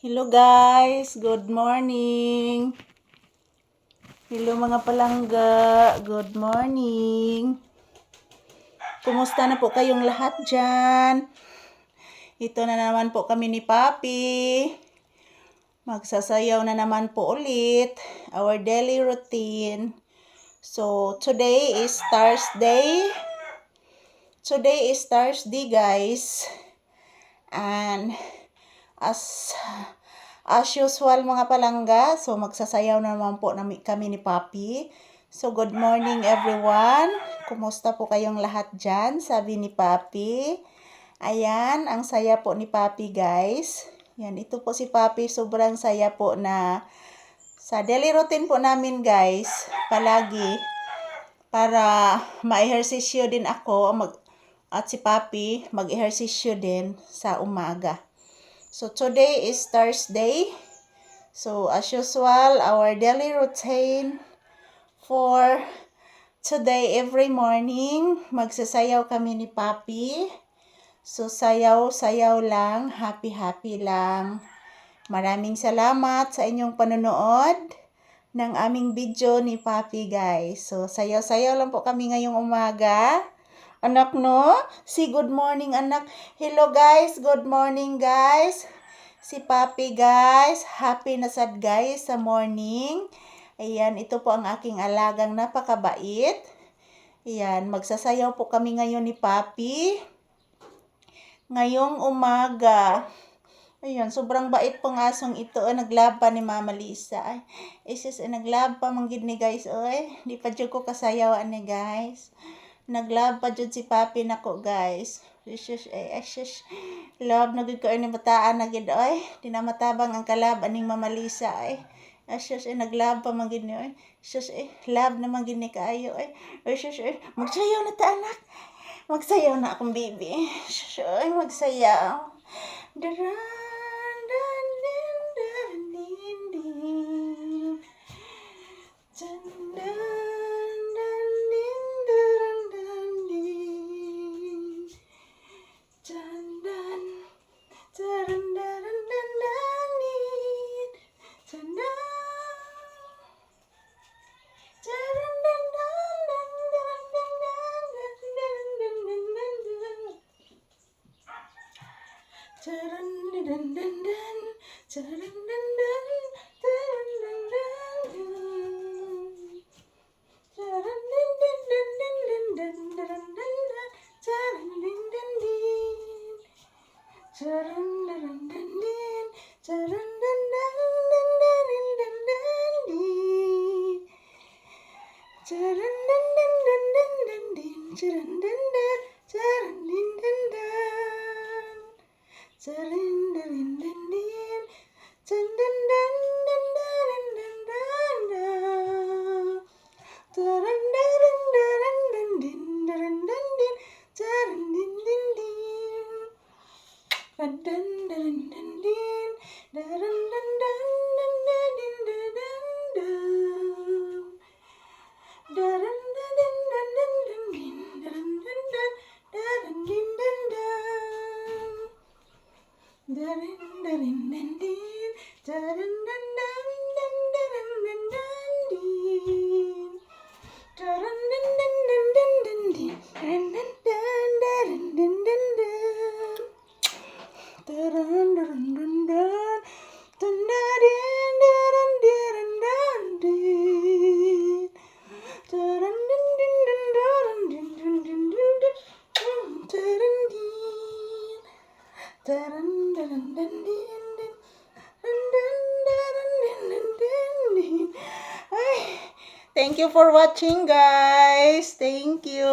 Hello guys, good morning. Hello mga palangga, good morning. Kumusta na po kayong lahat dyan? Ito na naman po kami ni Papi. Magsasayaw na naman po ulit. Our daily routine. So, today is Thursday. Today is Thursday guys. And as usual mga palangga, so magsasayaw na naman po kami ni Papi. So good morning everyone. Kumusta po kayong lahat dyan? Sabi ni Papi. Ayan, ang saya po ni Papi guys. Yan, ito po si Papi. Sobrang saya po na sa daily routine po namin guys. Palagi. Para ma-ehersisyo din ako at si Papi mag-ehersisyo din sa umaga. So, today is Thursday. So, as usual, our daily routine for today every morning, magsasayaw kami ni Papi. So, sayaw-sayaw lang, happy-happy lang. Maraming salamat sa inyong panonood ng aming video ni Papi, guys. So, sayaw-sayaw lang po kami ngayong umaga. Anak, no? Si good morning, anak. Hello, guys. Good morning, guys. Si Papi, guys. Happy na sad, guys, sa morning. Ayan, ito po ang aking alagang napakabait. Ayan, magsasayaw po kami ngayon ni Papi. Ngayong umaga. Ayan, sobrang bait pong asong ito. Naglaba ni Mama Lisa. Ay, isis, naglaba manggid ni guys. Oy, di pa dyan ko kasayawaan ni guys. Nag-love pa dyan si Papi nako guys. Love na gud ko ni bataan na gid oy. Di na matabang ang kalab aning Mama Lisa ay. Nag-love pa man gid ni oy. Love na man gid ni kaayo ay. Magsayaw na ta anak. Magsayaw na akong baby. Magsayaw. Thank you for watching guys. Thank you.